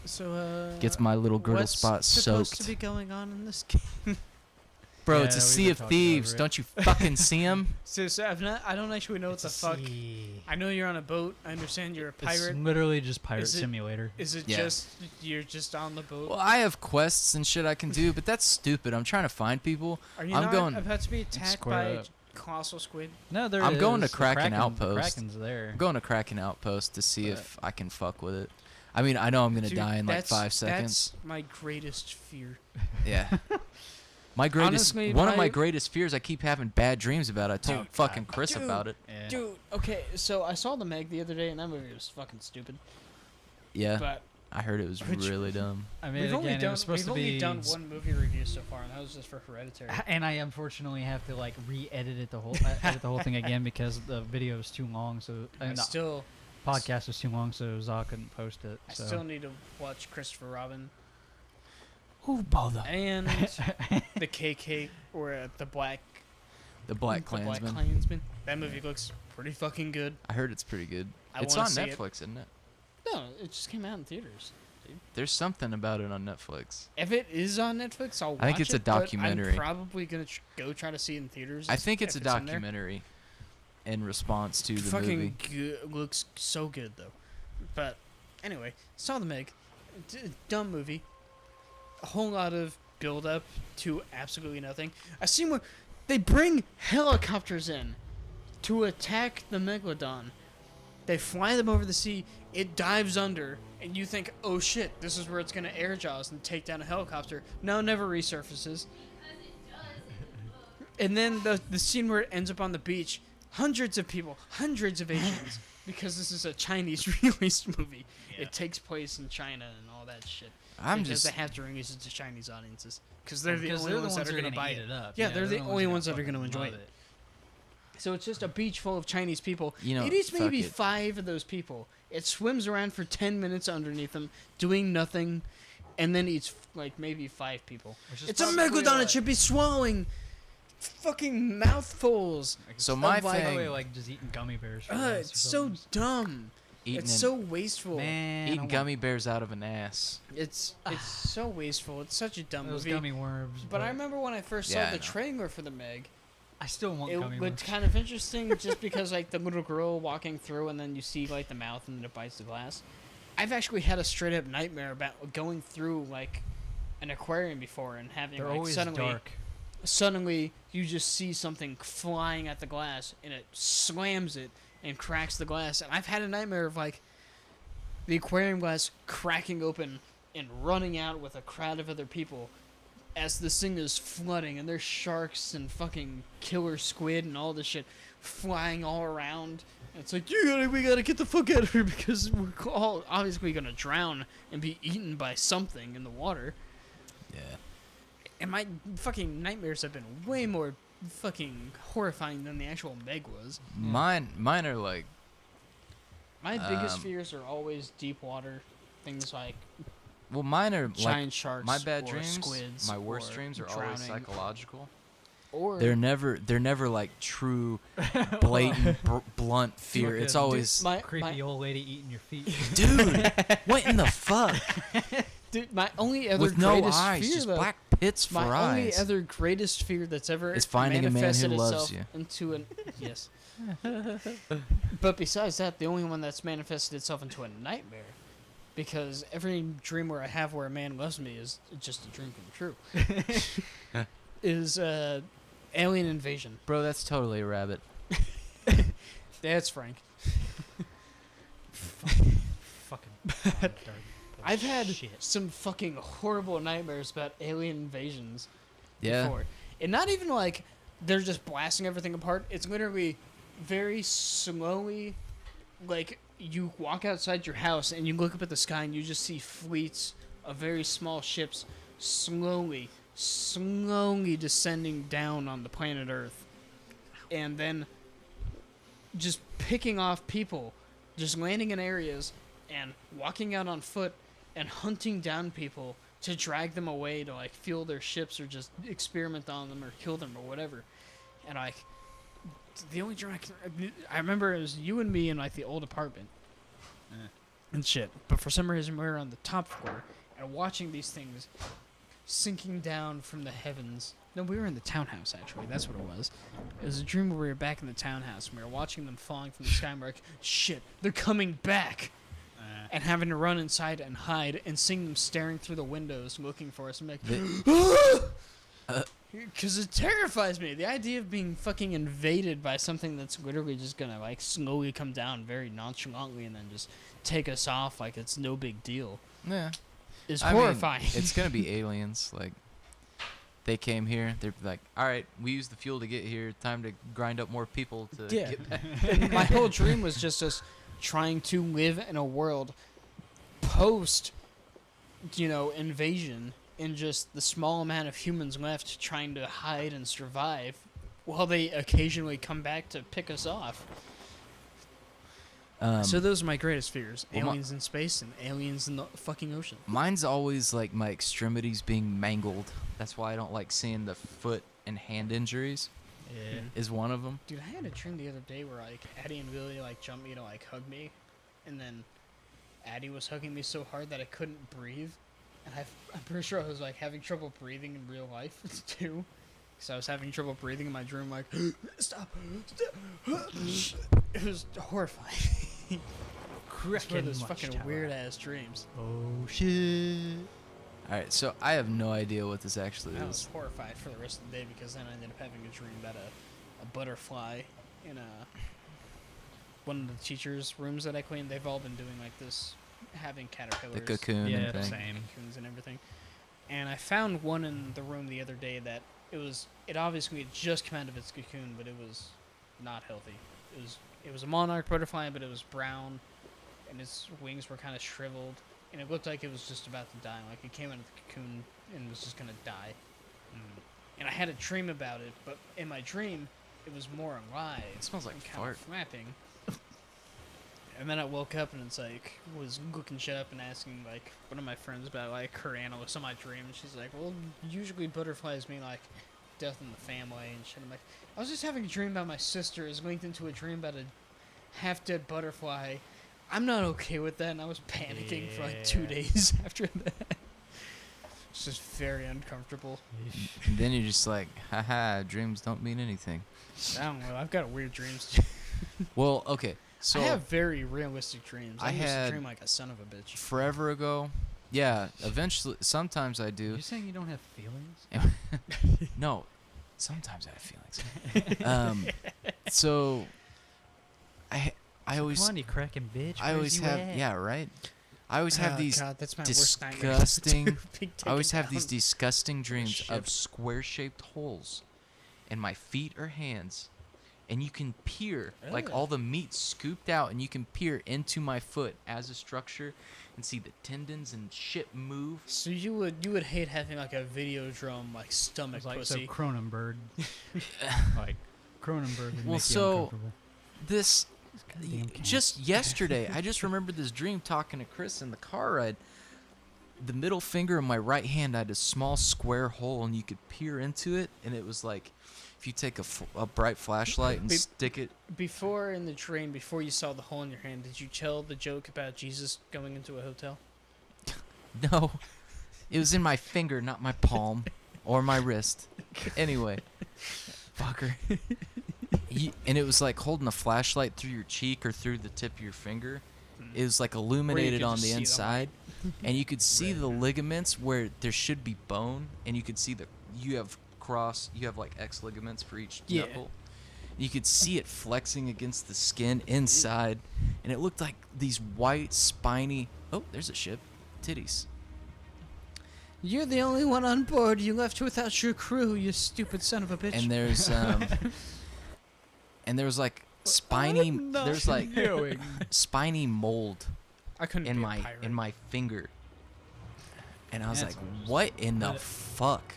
So Gets my little girdle what's spot supposed soaked. to be going on in this game? Bro, Yeah, it's a we've Sea been of talking Thieves. over it. Don't you fucking see him? So I don't actually know what the fuck. I know you're on a boat. I understand you're a It's pirate. literally just Pirate Is it- Simulator. Is it Yeah. just you're just on the boat? Well, I have quests and shit I can do, but that's stupid. I'm trying to find people. Are you I'm not going- about to be attacked square by up. a colossal squid? No, there I'm it going to is. The Kraken Outpost. The Kraken's there. I'm going to Kraken Outpost to see if I can fuck with it. I mean, I know I'm gonna Dude, die in like that's- 5 seconds. That's my greatest fear. Yeah. My greatest, Honestly, one of my my- greatest fears. I keep having bad dreams about. I told Dude, fucking Chris dude. about it. Yeah. Dude, okay, so I saw the Meg the other day, and that movie was fucking stupid. Yeah, But I heard it was Which- really dumb. I mean, we've only again, it done was supposed we've to only be. done one movie review so far, and that was just for Hereditary. And I unfortunately have to like re-edit it the whole edit the whole thing again because the video is too long. So I and the still, podcast was too long, so Za couldn't post it. I So. still need to watch Christopher Robin Oh bother! and the KK or the Black The Black Klansman. Klansman. That movie looks pretty fucking good. I heard it's pretty good. I It's wanna on see it. Netflix, isn't it? No, it just came out in theaters. There's something about it on Netflix. If it is on Netflix, I'll watch it. I think it's a but documentary. I'm probably gonna go try to see it in theaters. I think it's a if in there. documentary in response to the Fucking movie. looks so good though. But anyway, saw the Meg. Dumb movie. A whole lot of build up to absolutely nothing. I seen where they bring helicopters in to attack the megalodon. They fly them over the sea. It dives under, and you think, "Oh shit, this is where it's gonna air jaws and take down a helicopter." No, never resurfaces. And then the scene where it ends up on the beach, hundreds of people, hundreds of Asians, because this is a Chinese released movie. Yeah. It takes place in China and all that shit. I'm because just they have to release it to Chinese audiences because they're the Because only ones that are going to buy eat it. up. Yeah, they're the only ones that are fucking gonna enjoy love it. So it's just a beach full of Chinese people. You know, it is maybe fuck it. 5 of those people. It swims around for 10 minutes underneath them, doing nothing, and then eats like maybe 5 people. Which is It's a probably megalodon. like- It should be swallowing fucking mouthfuls. So my of, like- thing, Probably like just eating gummy bears. For lunch or It's so something. dumb. eating, It's an- so wasteful. Man, I eating want gummy bears out of an ass. It's so wasteful. It's such a dumb those movie. gummy worms. But I remember when I first Yeah, saw I the know. trailer for the Meg. I still want It gummy was worms. kind of interesting just because like the little girl walking through and then you see like the mouth and then it bites the glass. I've actually had a straight up nightmare about going through like an aquarium before and having They're like always suddenly dark. you just see something flying at the glass and it slams it and cracks the glass. And I've had a nightmare of like the aquarium glass cracking open and running out with a crowd of other people as this thing is flooding, and there's sharks and fucking killer squid and all this shit flying all around. And it's like, we gotta get the fuck out of here because we're all obviously gonna drown and be eaten by something in the water. Yeah. And my fucking nightmares have been way more fucking horrifying than the actual Meg was. Mine are like, My biggest Um, fears are always deep water, things like well, mine are giant like sharks, my bad or dreams. squids, My worst or dreams are drowning, always psychological. or They're never like true, blatant, blunt fear. It's always, my Creepy old lady eating your feet. dude, what in the fuck? dude, my only other With no greatest eyes, fear just though, black pits for my only eyes. other greatest fear that's ever Is finding a man who manifested loves itself you. into an yes. But besides that, the only one that's manifested itself into a nightmare, because every dream where I have where a man loves me is just a dream come true. Is alien invasion. Bro, that's totally a rabbit. That's Frank. Fucking dark I've had shit. some fucking horrible nightmares about alien invasions Yeah. before. And not even like they're just blasting everything apart. It's literally very slowly, like you walk outside your house and you look up at the sky and you just see fleets of very small ships slowly descending down on the planet Earth. And then just picking off people, just landing in areas and walking out on foot and hunting down people to drag them away to like fuel their ships or just experiment on them or kill them or whatever. And like the only dream I remember it was you and me in like the old apartment. and shit. But for some reason, we were on the top floor and watching these things sinking down from the heavens. No, we were in the townhouse, actually. That's what it was. It was a dream where we were back in the townhouse, and we were watching them falling from the sky, and we're like, shit, they're coming back! And having to run inside and hide, and seeing them staring through the windows looking for us, and be like, because it terrifies me. The idea of being fucking invaded by something that's literally just gonna, like, slowly come down very nonchalantly and then just take us off like it's no big deal. Yeah. Is I mean, horrifying. it's gonna be aliens. Like, they came here. They're like, all right, we used the fuel to get here. Time to grind up more people to get back. My whole dream was just us trying to live in a world post, invasion, in just the small amount of humans left trying to hide and survive, while they occasionally come back to pick us off. So those are my greatest fears: aliens in space and aliens in the fucking ocean. Mine's always like my extremities being mangled. That's why I don't like seeing the foot and hand injuries. Yeah. Is one of them. Dude, I had a dream the other day where like Addie and Billy like jumped me to like hug me, and then Addie was hugging me so hard that I couldn't breathe, and I'm pretty sure I was like having trouble breathing in real life too, because I was having trouble breathing in my dream. Like, stop. It was horrifying. It's one of those fucking weird ass dreams. Oh shit. All right, so I have no idea what this actually I was is. horrified for the rest of the day because then I ended up having a dream about a butterfly in one of the teachers' rooms that I cleaned. They've all been doing like this, having caterpillars, The cocoon Yeah, and thing. same. cocoons and everything. And I found one in the room the other day that it obviously had just come out of its cocoon, but it was not healthy. It was a monarch butterfly, but it was brown, and its wings were kind of shriveled, and it looked like it was just about to die. Like it came out of the cocoon and was just gonna die. And I had a dream about it, but in my dream, it was more alive. It smells like and kind fart. of flapping. And then I woke up and it's like, was looking shit up and asking like one of my friends about like her analysts on my dream, and she's like, well, usually butterflies mean like death in the family and shit. I'm like, I was just having a dream about my sister is linked into a dream about a half-dead butterfly. I'm not okay with that, and I was panicking for like 2 days after that. It's just very uncomfortable. And then you're just like, haha, dreams don't mean anything. I don't know. I've got weird dreams. Well, okay. So I have very realistic dreams. I used to had- dream like a son of a bitch. forever ago, yeah, eventually, sometimes I do. You're saying you don't have feelings? No, sometimes I have feelings. So I always, Come on, you cracking bitch. I always have, yeah, right. I always have these God, that's my worst nightmare. disgusting. Being I always taken have these down. disgusting dreams ship. of square-shaped holes in my feet or hands, and you can peer, like Ugh. all the meat's scooped out, and you can peer into my foot as a structure and see the tendons and shit move. So you would hate having like a video drum like stomach It's like so pussy. Cronenberg. like Cronenberg would Well, make you so uncomfortable. this Goddamn cat. just yesterday, I just remembered this dream talking to Chris in the car ride. The middle finger of my right hand had a small square hole, and you could peer into it, and it was like if you take a bright flashlight and Be- stick it. Before in the dream, before you saw the hole in your hand, did you tell the joke about Jesus going into a hotel? No, it was in my finger, not my palm or my wrist. Anyway, fucker. And it was like holding a flashlight through your cheek or through the tip of your finger. It was like illuminated could on just the see the inside, and you could see Right. the ligaments where there should be bone, and you could see you have like X ligaments for each Yeah. knuckle. You could see it flexing against the skin inside, and it looked like these white spiny. Oh, there's a ship. Titties. You're the only one on board. You left without your crew, you stupid son of a bitch. And there's and there was like spiny. There's like spiny mold I couldn't in be a my pirate. finger, and I was That's like, what "What in the But- fuck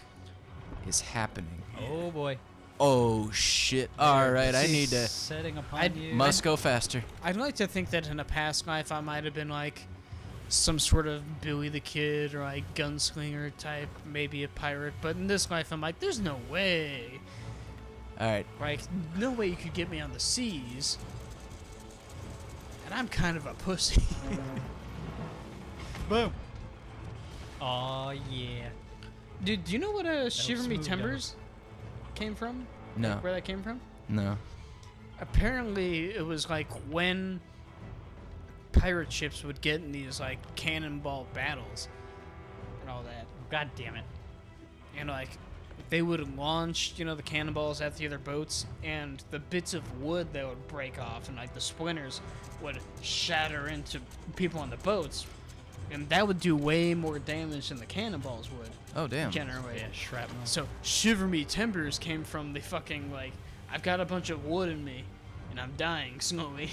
is happening?" Oh boy. Oh shit! All right, I need to. Setting upon I'd- you. Must go faster. I'd like to think that in a past life I might have been like some sort of Billy the Kid or like gunslinger type, maybe a pirate. But in this life, I'm like, there's no way. All right, Like, no way you could get me on the seas. And I'm kind of a pussy. Boom. Oh yeah. Dude, do you know what Shiver Me smooth, Timbers came from? No. Like, where that came from? No. Apparently, it was like when pirate ships would get in these like cannonball battles and all that. God damn it. And like they would launch, you know, the cannonballs at the other boats, and the bits of wood that would break off and like the splinters would shatter into people on the boats, and that would do way more damage than the cannonballs would Oh damn. generate. Yeah, shrapnel. So Shiver Me Timbers came from the fucking like, I've got a bunch of wood in me and I'm dying slowly.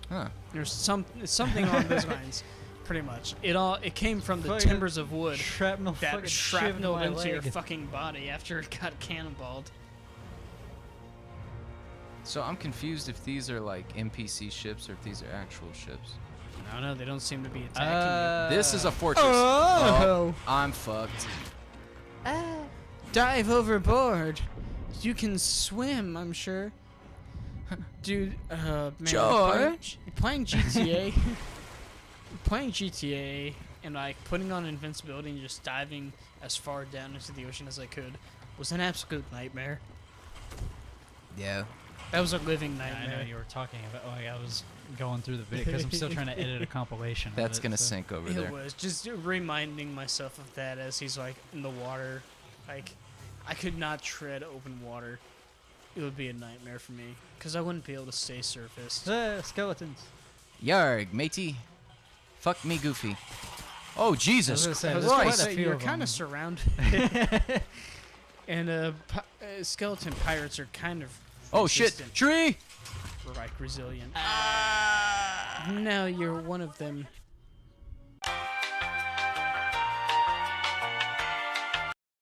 Huh. There's something along those lines, pretty much. It came from the Fucking timbers of wood Shrapnel that fucking shrapnel shivved my into your leg. fucking body after it got cannonballed. So I'm confused if these are like NPC ships or if these are actual ships. I don't know, they don't seem to be attacking This is a fortress. Oh. I'm fucked. you. Dive overboard. You can swim, I'm sure. Dude, man. George? Playing GTA. Playing GTA and like putting on invincibility and just diving as far down into the ocean as I could was an absolute nightmare. Yeah. That was a living I nightmare. know you were talking about. Like I was going through the video because I'm still trying to edit a compilation. That's of it, gonna so. sink over It there. was just reminding myself of that as he's like in the water. Like, I could not tread open water. It would be a nightmare for me because I wouldn't be able to stay surfaced. Skeletons. Yarg, matey. Fuck me, Goofy. Oh Jesus I was gonna say, I was there's gonna quite a say, few you're of kind them. of surrounded, and skeleton pirates are kind of Oh shit! resistant, Tree! like resilient. No, you're one of them.